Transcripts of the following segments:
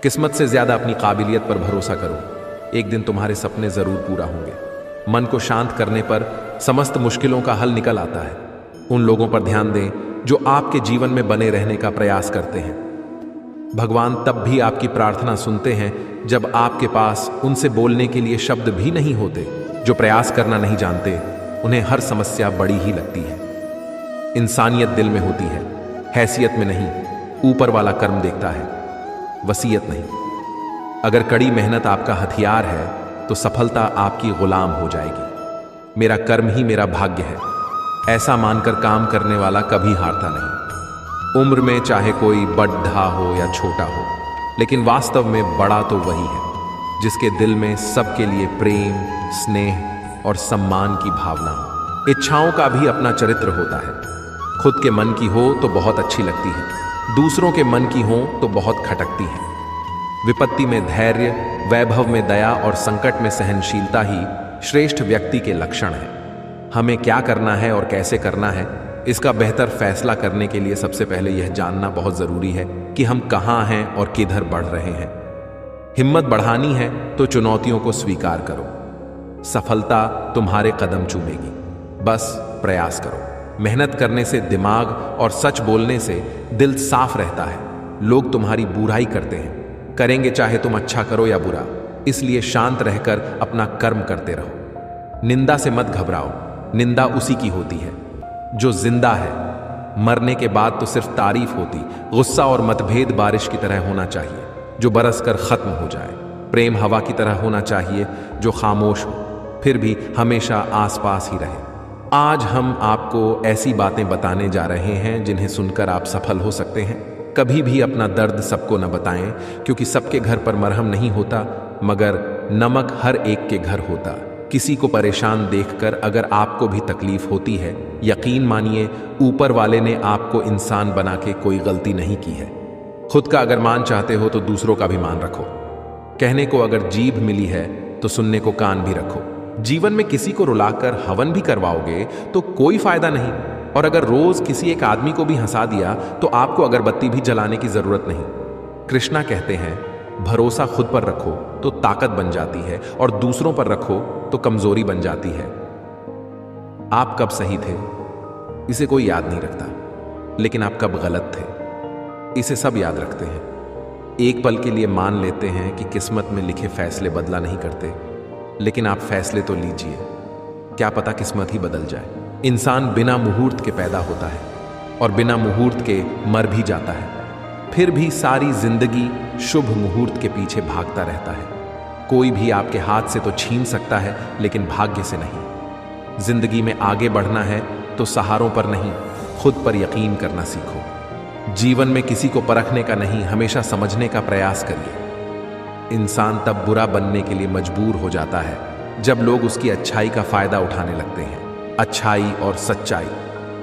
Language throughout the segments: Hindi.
किस्मत से ज्यादा अपनी काबिलियत पर भरोसा करो। एक दिन तुम्हारे सपने जरूर पूरा होंगे। मन को शांत करने पर समस्त मुश्किलों का हल निकल आता है। उन लोगों पर ध्यान दें जो आपके जीवन में बने रहने का प्रयास करते हैं। भगवान तब भी आपकी प्रार्थना सुनते हैं जब आपके पास उनसे बोलने के लिए शब्द भी नहीं होते। जो प्रयास करना नहीं जानते उन्हें हर समस्या बड़ी ही लगती है। इंसानियत दिल में होती है, हैसियत में नहीं। ऊपर वाला कर्म देखता है, वसीयत नहीं। अगर कड़ी मेहनत आपका हथियार है तो सफलता आपकी गुलाम हो जाएगी। मेरा कर्म ही मेरा भाग्य है, ऐसा मानकर काम करने वाला कभी हारता नहीं। उम्र में चाहे कोई बड़ा हो या छोटा हो, लेकिन वास्तव में बड़ा तो वही है जिसके दिल में सबके लिए प्रेम, स्नेह और सम्मान की भावना हो। इच्छाओं का भी अपना चरित्र होता है। खुद के मन की हो तो बहुत अच्छी लगती है, दूसरों के मन की हो तो बहुत खटकती है। विपत्ति में धैर्य, वैभव में दया और संकट में सहनशीलता ही श्रेष्ठ व्यक्ति के लक्षण है। हमें क्या करना है और कैसे करना है, इसका बेहतर फैसला करने के लिए सबसे पहले यह जानना बहुत जरूरी है कि हम कहाँ हैं और किधर बढ़ रहे हैं। हिम्मत बढ़ानी है तो चुनौतियों को स्वीकार करो। सफलता तुम्हारे कदम चूमेगी, बस प्रयास करो। मेहनत करने से दिमाग और सच बोलने से दिल साफ रहता है। लोग तुम्हारी बुराई करते हैं, करेंगे चाहे तुम अच्छा करो या बुरा, इसलिए शांत रहकर अपना कर्म करते रहो। निंदा से मत घबराओ, निंदा उसी की होती है जो जिंदा है। मरने के बाद तो सिर्फ तारीफ होती। गुस्सा और मतभेद बारिश की तरह होना चाहिए जो बरसकर खत्म हो जाए। प्रेम हवा की तरह होना चाहिए जो खामोश हो फिर भी हमेशा आसपास ही रहे। आज हम आपको ऐसी बातें बताने जा रहे हैं जिन्हें सुनकर आप सफल हो सकते हैं। कभी भी अपना दर्द सबको न बताएं, क्योंकि सबके घर पर मरहम नहीं होता, मगर नमक हर एक के घर होता। किसी को परेशान देखकर अगर आपको भी तकलीफ होती है, यकीन मानिए ऊपर वाले ने आपको इंसान बना के कोई गलती नहीं की है। खुद का अगर मान चाहते हो तो दूसरों का भी मान रखो। कहने को अगर जीभ मिली है तो सुनने को कान भी रखो। जीवन में किसी को रुलाकर हवन भी करवाओगे तो कोई फायदा नहीं, और अगर रोज किसी एक आदमी को भी हंसा दिया तो आपको अगरबत्ती भी जलाने की जरूरत नहीं। कृष्णा कहते हैं, भरोसा खुद पर रखो तो ताकत बन जाती है, और दूसरों पर रखो तो कमजोरी बन जाती है। आप कब सही थे इसे कोई याद नहीं रखता, लेकिन आप कब गलत थे इसे सब याद रखते हैं। एक पल के लिए मान लेते हैं कि किस्मत में लिखे फैसले बदला नहीं करते, लेकिन आप फैसले तो लीजिए, क्या पता किस्मत ही बदल जाए। इंसान बिना मुहूर्त के पैदा होता है और बिना मुहूर्त के मर भी जाता है, फिर भी सारी जिंदगी शुभ मुहूर्त के पीछे भागता रहता है। कोई भी आपके हाथ से तो छीन सकता है, लेकिन भाग्य से नहीं। जिंदगी में आगे बढ़ना है तो सहारों पर नहीं, खुद पर यकीन करना सीखो। जीवन में किसी को परखने का नहीं, हमेशा समझने का प्रयास करिए। इंसान तब बुरा बनने के लिए मजबूर हो जाता है जब लोग उसकी अच्छाई का फायदा उठाने लगते हैं। अच्छाई और सच्चाई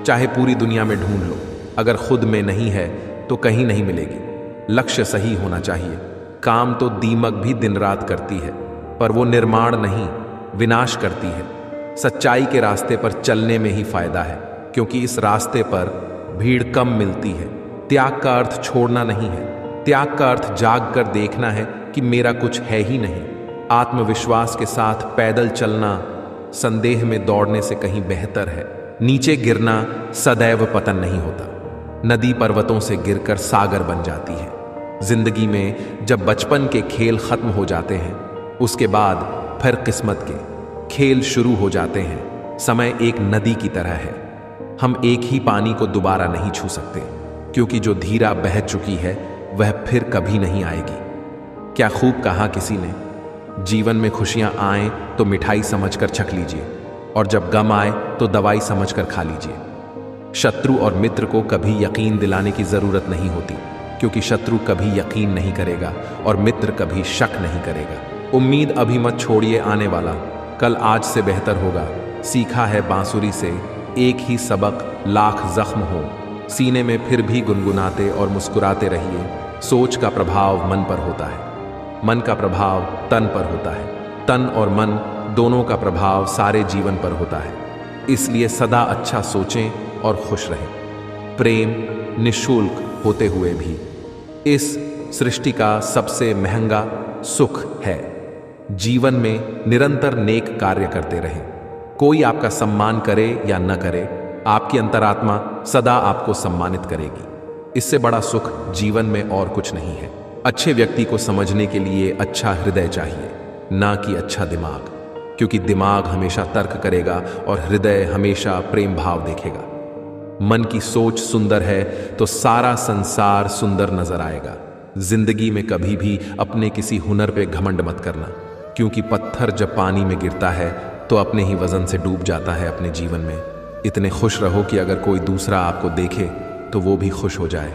चाहे पूरी दुनिया में ढूंढ लो, अगर खुद में नहीं है तो कहीं नहीं मिलेगी। लक्ष्य सही होना चाहिए। काम तो दीमक भी दिन रात करती है, पर वो निर्माण नहीं, विनाश करती है। सच्चाई के रास्ते पर चलने में ही फायदा है, क्योंकि इस रास्ते पर भीड़ कम मिलती है। त्याग का अर्थ छोड़ना नहीं है, त्याग का अर्थ जाग कर देखना है कि मेरा कुछ है ही नहीं। आत्मविश्वास के साथ पैदल चलना संदेह में दौड़ने से कहीं बेहतर है। नीचे गिरना सदैव पतन नहीं होता। नदी पर्वतों से गिरकर सागर बन जाती है। जिंदगी में जब बचपन के खेल खत्म हो जाते हैं, उसके बाद फिर किस्मत के खेल शुरू हो जाते हैं। समय एक नदी की तरह है, हम एक ही पानी को दोबारा नहीं छू सकते, क्योंकि जो धीरा बह चुकी है वह फिर कभी नहीं आएगी। क्या खूब कहा किसी ने, जीवन में खुशियां आए तो मिठाई समझकर छक लीजिए, और जब गम आए तो दवाई समझकर खा लीजिए। शत्रु और मित्र को कभी यकीन दिलाने की जरूरत नहीं होती, क्योंकि शत्रु कभी यकीन नहीं करेगा और मित्र कभी शक नहीं करेगा। उम्मीद अभी मत छोड़िए, आने वाला कल आज से बेहतर होगा। सीखा है बांसुरी से एक ही सबक, लाख जख्म हो। सीने में फिर भी गुनगुनाते और मुस्कुराते रहिए। सोच का प्रभाव मन पर होता है, मन का प्रभाव तन पर होता है, तन और मन दोनों का प्रभाव सारे जीवन पर होता है। इसलिए सदा अच्छा सोचें और खुश रहें। प्रेम निःशुल्क होते हुए भी इस सृष्टि का सबसे महंगा सुख है। जीवन में निरंतर नेक कार्य करते रहें। कोई आपका सम्मान करे या न करे, आपकी अंतरात्मा सदा आपको सम्मानित करेगी। इससे बड़ा सुख जीवन में और कुछ नहीं है। अच्छे व्यक्ति को समझने के लिए अच्छा हृदय चाहिए, ना कि अच्छा दिमाग, क्योंकि दिमाग हमेशा तर्क करेगा और हृदय हमेशा प्रेम भाव देखेगा। मन की सोच सुंदर है तो सारा संसार सुंदर नजर आएगा। जिंदगी में कभी भी अपने किसी हुनर पे घमंड मत करना, क्योंकि पत्थर जब पानी में गिरता है तो अपने ही वजन से डूब जाता है अपने जीवन में। इतने खुश रहो कि अगर कोई दूसरा आपको देखे तो वो भी खुश हो जाए।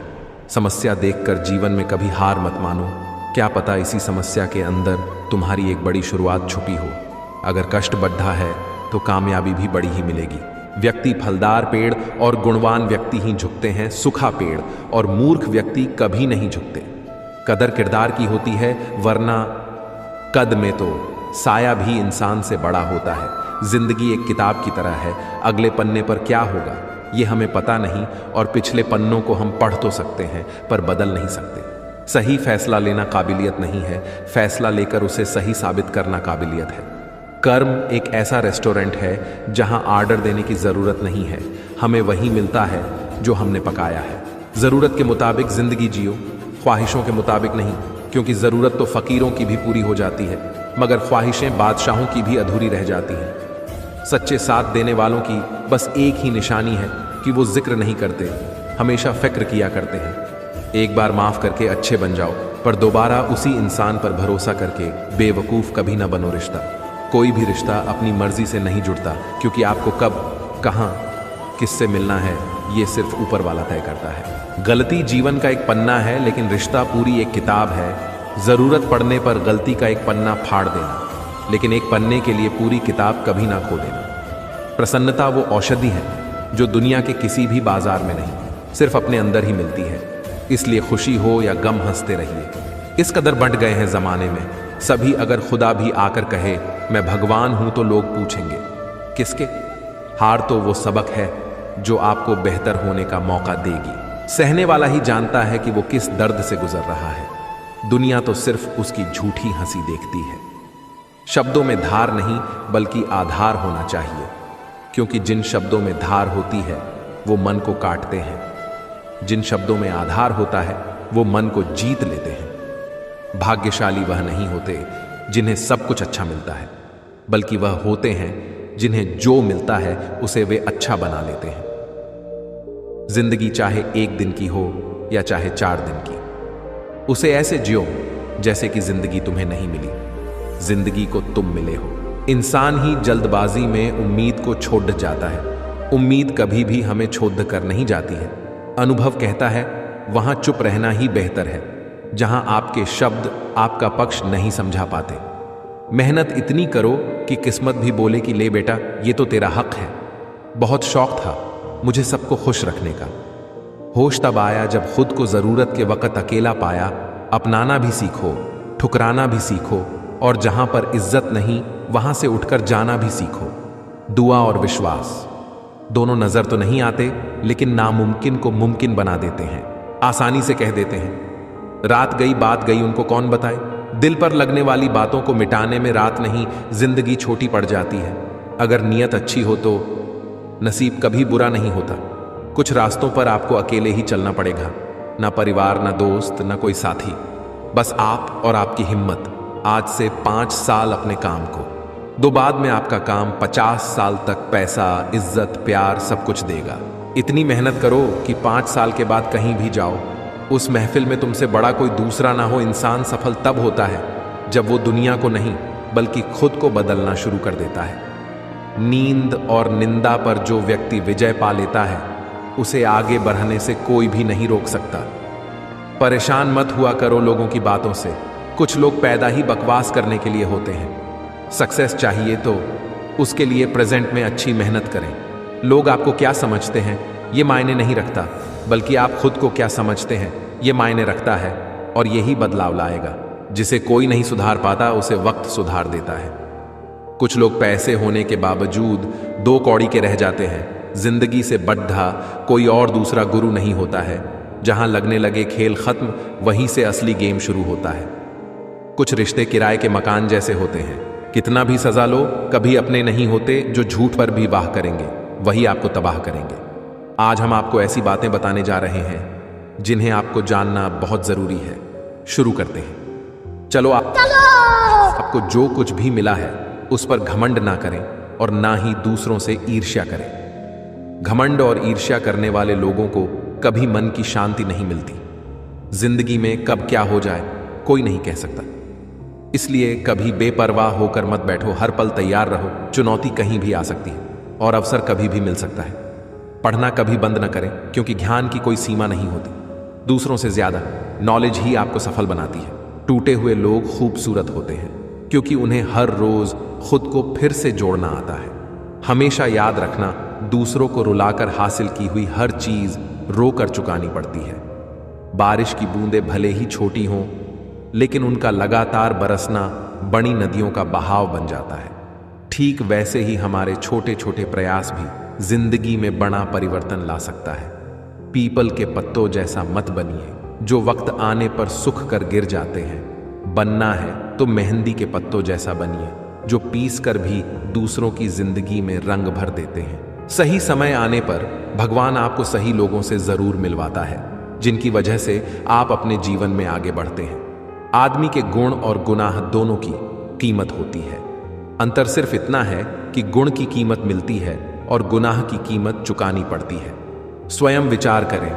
समस्या देखकर जीवन में कभी हार मत मानो, क्या पता इसी समस्या के अंदर तुम्हारी एक बड़ी शुरुआत छुपी हो। अगर कष्ट बढ़ा है तो कामयाबी भी बड़ी ही मिलेगी। व्यक्ति फलदार पेड़ और गुणवान व्यक्ति ही झुकते हैं, सूखा पेड़ और मूर्ख व्यक्ति कभी नहीं झुकते। कदर किरदार की होती है, वरना कद में तो साया भी इंसान से बड़ा होता है। जिंदगी एक किताब की तरह है, अगले पन्ने पर क्या होगा ये हमें पता नहीं, और पिछले पन्नों को हम पढ़ तो सकते हैं पर बदल नहीं सकते। सही फैसला लेना काबिलियत नहीं है, फैसला लेकर उसे सही साबित करना काबिलियत है। कर्म एक ऐसा रेस्टोरेंट है जहां ऑर्डर देने की जरूरत नहीं है, हमें वही मिलता है जो हमने पकाया है। जरूरत के मुताबिक जिंदगी जियो, ख्वाहिशों के मुताबिक नहीं, क्योंकि जरूरत तो फकीरों की भी पूरी हो जाती है, मगर ख्वाहिशें बादशाहों की भी अधूरी रह जाती हैं। सच्चे साथ देने वालों की बस एक ही निशानी है कि वो जिक्र नहीं करते, हमेशा फिक्र किया करते हैं। एक बार माफ करके अच्छे बन जाओ, पर दोबारा उसी इंसान पर भरोसा करके बेवकूफ कभी ना बनो। रिश्ता, कोई भी रिश्ता अपनी मर्जी से नहीं जुड़ता, क्योंकि आपको कब, कहां, किससे मिलना है ये सिर्फ ऊपर वाला तय करता है। गलती जीवन का एक पन्ना है, लेकिन रिश्ता पूरी एक किताब है। जरूरत पड़ने पर गलती का एक पन्ना फाड़ देना, लेकिन एक पन्ने के लिए पूरी किताब कभी ना खो देना। प्रसन्नता वो औषधि है जो दुनिया के किसी भी बाजार में नहीं, सिर्फ अपने अंदर ही मिलती है। इसलिए खुशी हो या गम हंसते रहिए। इस कदर बंट गए हैं जमाने में, सभी अगर खुदा भी आकर कहे मैं भगवान हूं तो लोग पूछेंगे किसके। हार तो वो सबक है जो आपको बेहतर होने का मौका देगी। सहने वाला ही जानता है कि वो किस दर्द से गुजर रहा है। दुनिया तो सिर्फ उसकी झूठी हंसी देखती है। शब्दों में धार नहीं बल्कि आधार होना चाहिए, क्योंकि जिन शब्दों में धार होती है वो मन को काटते हैं। जिन शब्दों में आधार होता है वो मन को जीत लेते हैं। भाग्यशाली वह नहीं होते जिन्हें सब कुछ अच्छा मिलता है, बल्कि वह होते हैं जिन्हें जो मिलता है उसे वे अच्छा बना लेते हैं। जिंदगी चाहे एक दिन की हो या चाहे 4 दिन की, उसे ऐसे जियो जैसे कि जिंदगी तुम्हें नहीं मिली, जिंदगी को तुम मिले हो। इंसान ही जल्दबाजी में उम्मीद को छोड़ जाता है। उम्मीद कभी भी हमें छोड़ कर नहीं जाती है। अनुभव कहता है वहां चुप रहना ही बेहतर है, जहां आपके शब्द आपका पक्ष नहीं समझा पाते। मेहनत इतनी करो कि किस्मत भी बोले कि ले बेटा ये तो तेरा हक है। बहुत शौक था मुझे सबको खुश रखने का। होश तब आया जब खुद को जरूरत के वक्त अकेला पाया। अपनाना भी सीखो, ठुकराना भी सीखो, और जहां पर इज्जत नहीं वहां से उठकर जाना भी सीखो। दुआ और विश्वास दोनों नजर तो नहीं आते, लेकिन नामुमकिन को मुमकिन बना देते हैं। आसानी से कह देते हैं रात गई बात गई, उनको कौन बताए। दिल पर लगने वाली बातों को मिटाने में रात नहीं, जिंदगी छोटी पड़ जाती है। अगर नीयत अच्छी हो तो नसीब कभी बुरा नहीं होता। कुछ रास्तों पर आपको अकेले ही चलना पड़ेगा, ना परिवार, ना दोस्त, ना कोई साथी, बस आप और आपकी हिम्मत। आज से 5 साल अपने काम को दो, बाद में आपका काम 50 साल तक पैसा, इज्जत, प्यार सब कुछ देगा। इतनी मेहनत करो कि 5 साल के बाद कहीं भी जाओ, उस महफिल में तुमसे बड़ा कोई दूसरा ना हो। इंसान सफल तब होता है जब वो दुनिया को नहीं बल्कि खुद को बदलना शुरू कर देता है। नींद और निंदा पर जो व्यक्ति विजय पा लेता है उसे आगे बढ़ने से कोई भी नहीं रोक सकता। परेशान मत हुआ करो लोगों की बातों से। कुछ लोग पैदा ही बकवास करने के लिए होते हैं। सक्सेस चाहिए तो उसके लिए प्रेजेंट में अच्छी मेहनत करें। लोग आपको क्या समझते हैं ये मायने नहीं रखता, बल्कि आप खुद को क्या समझते हैं ये मायने रखता है। और यही बदलाव लाएगा। जिसे कोई नहीं सुधार पाता उसे वक्त सुधार देता है। कुछ लोग पैसे होने के बावजूद 2 कौड़ी के रह जाते हैं। जिंदगी से बढ़ा कोई और दूसरा गुरु नहीं होता है। जहां लगने लगे खेल खत्म, वहीं से असली गेम शुरू होता है। कुछ रिश्ते किराए के मकान जैसे होते हैं, कितना भी सजा लो कभी अपने नहीं होते। जो झूठ पर भी वाह करेंगे वही आपको तबाह करेंगे। आज हम आपको ऐसी बातें बताने जा रहे हैं जिन्हें आपको जानना बहुत जरूरी है। शुरू करते हैं। चलो आपको जो कुछ भी मिला है उस पर घमंड ना करें और ना ही दूसरों से ईर्ष्या करें। घमंड और ईर्ष्या करने वाले लोगों को कभी मन की शांति नहीं मिलती। जिंदगी में कब क्या हो जाए कोई नहीं कह सकता, इसलिए कभी बेपरवाह होकर मत बैठो। हर पल तैयार रहो, चुनौती कहीं भी आ सकती है और अवसर कभी भी मिल सकता है। पढ़ना कभी बंद न करें, क्योंकि ज्ञान की कोई सीमा नहीं होती। दूसरों से ज्यादा नॉलेज ही आपको सफल बनाती है। टूटे हुए लोग खूबसूरत होते हैं क्योंकि उन्हें हर रोज खुद को फिर से जोड़ना आता है। हमेशा याद रखना, दूसरों को रुलाकर हासिल की हुई हर चीज रोकर चुकानी पड़ती है। बारिश की बूंदें भले ही छोटी हों, लेकिन उनका लगातार बरसना बड़ी नदियों का बहाव बन जाता है। ठीक वैसे ही हमारे छोटे छोटे प्रयास भी जिंदगी में बड़ा परिवर्तन ला सकता है। पीपल के पत्तों जैसा मत बनिए जो वक्त आने पर सूख कर गिर जाते हैं। बनना है तो मेहंदी के पत्तों जैसा बनिए जो पीस कर भी दूसरों की जिंदगी में रंग भर देते हैं। सही समय आने पर भगवान आपको सही लोगों से जरूर मिलवाता है, जिनकी वजह से आप अपने जीवन में आगे बढ़ते हैं। आदमी के गुण और गुनाह दोनों की कीमत होती है। अंतर सिर्फ इतना है कि गुण की कीमत मिलती है और गुनाह की कीमत चुकानी पड़ती है। स्वयं विचार करें,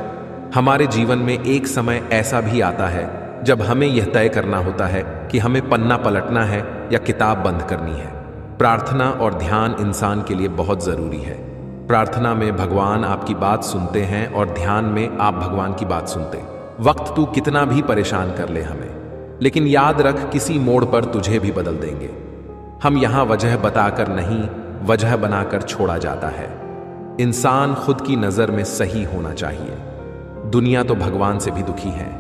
हमारे जीवन में एक समय ऐसा भी आता है जब हमें यह तय करना होता है कि हमें पन्ना पलटना है या किताब बंद करनी है। प्रार्थना और ध्यान इंसान के लिए बहुत जरूरी है। प्रार्थना में भगवान आपकी बात सुनते हैं और ध्यान में आप भगवान की बात सुनते। वक्त तू कितना भी परेशान कर ले हमें, लेकिन याद रख किसी मोड़ पर तुझे भी बदल देंगे। हम यहां वजह बताकर नहीं, वजह बनाकर छोड़ा जाता है। इंसान खुद की नजर में सही होना चाहिए। दुनिया तो भगवान से भी दुखी है।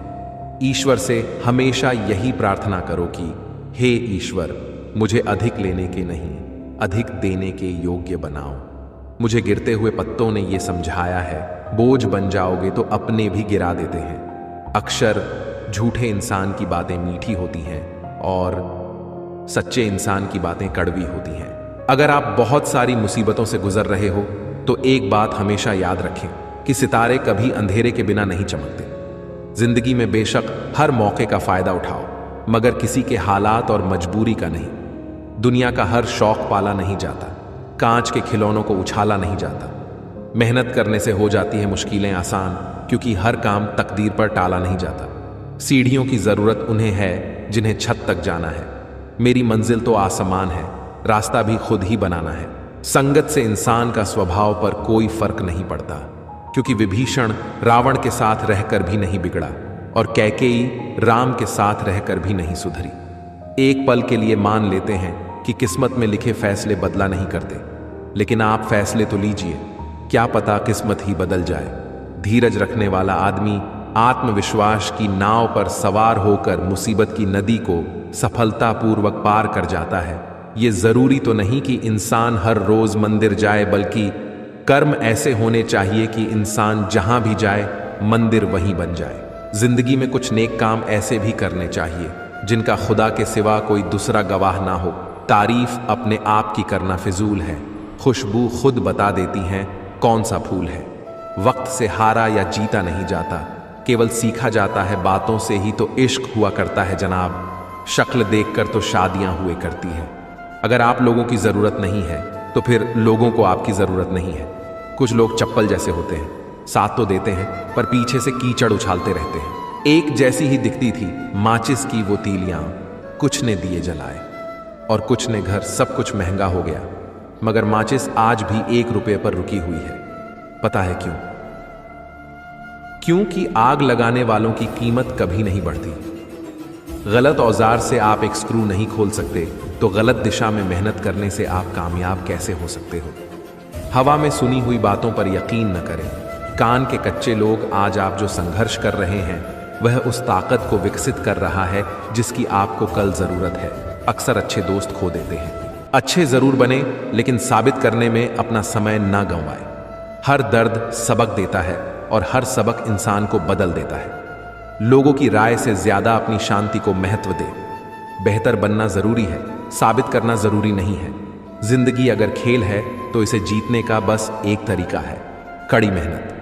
ईश्वर से हमेशा यही प्रार्थना करो कि हे ईश्वर, मुझे अधिक लेने के नहीं, अधिक देने के योग्य बनाओ। मुझे गिरते हुए पत्तों ने यह समझाया है, बोझ बन जाओगे तो अपने भी गिरा देते हैं। अक्सर झूठे इंसान की बातें मीठी होती हैं और सच्चे इंसान की बातें कड़वी होती हैं। अगर आप बहुत सारी मुसीबतों से गुजर रहे हो तो एक बात हमेशा याद रखें कि सितारे कभी अंधेरे के बिना नहीं चमकते। जिंदगी में बेशक हर मौके का फायदा उठाओ, मगर किसी के हालात और मजबूरी का नहीं। दुनिया का हर शौक पाला नहीं जाता, कांच के खिलौनों को उछाला नहीं जाता। मेहनत करने से हो जाती है मुश्किलें आसान, क्योंकि हर काम तकदीर पर टाला नहीं जाता। सीढ़ियों की जरूरत उन्हें है जिन्हें छत तक जाना है। मेरी मंजिल तो आसमान है, रास्ता भी खुद ही बनाना है। संगत से इंसान का स्वभाव पर कोई फर्क नहीं पड़ता, क्योंकि विभीषण रावण के साथ रहकर भी नहीं बिगड़ा और कैकेयी राम के साथ रहकर भी नहीं सुधरी। एक पल के लिए मान लेते हैं कि किस्मत में लिखे फैसले बदला नहीं करते, लेकिन आप फैसले तो लीजिए, क्या पता किस्मत ही बदल जाए। धीरज रखने वाला आदमी आत्मविश्वास की नाव पर सवार होकर मुसीबत की नदी को सफलतापूर्वक पार कर जाता है। ये जरूरी तो नहीं कि इंसान हर रोज मंदिर जाए, बल्कि कर्म ऐसे होने चाहिए कि इंसान जहां भी जाए मंदिर वहीं बन जाए। जिंदगी में कुछ नेक काम ऐसे भी करने चाहिए जिनका खुदा के सिवा कोई दूसरा गवाह ना हो। तारीफ अपने आप की करना फिजूल है, खुशबू खुद बता देती हैं कौन सा फूल है। वक्त से हारा या जीता नहीं जाता, केवल सीखा जाता है। बातों से ही तो इश्क हुआ करता है जनाब, शक्ल देखकर तो शादियां हुए करती है। अगर आप लोगों की जरूरत नहीं है तो फिर लोगों को आपकी जरूरत नहीं है। कुछ लोग चप्पल जैसे होते हैं, साथ तो देते हैं पर पीछे से कीचड़ उछालते रहते हैं। एक जैसी ही दिखती थी माचिस की वो तीलियां, कुछ ने दिए जलाए और कुछ ने घर। सब कुछ महंगा हो गया, मगर माचिस आज भी 1 रुपये पर रुकी हुई है। पता है क्यों? क्योंकि आग लगाने वालों की कीमत कभी नहीं बढ़ती। गलत औजार से आप एक स्क्रू नहीं खोल सकते, तो गलत दिशा में मेहनत करने से आप कामयाब कैसे हो सकते हो? हवा में सुनी हुई बातों पर यकीन न करें। कान के कच्चे लोग आज आप जो संघर्ष कर रहे हैं वह उस ताकत को विकसित कर रहा है जिसकी आपको कल जरूरत है। अक्सर अच्छे दोस्त खो देते हैं। अच्छे जरूर बने, लेकिन साबित करने में अपना समय ना गंवाएं। हर दर्द सबक देता है, और हर सबक इंसान को बदल देता है। लोगों की राय से ज्यादा अपनी शांति को महत्व दे। बेहतर बनना जरूरी है, साबित करना जरूरी नहीं है। जिंदगी अगर खेल है तो इसे जीतने का बस एक तरीका है, कड़ी मेहनत।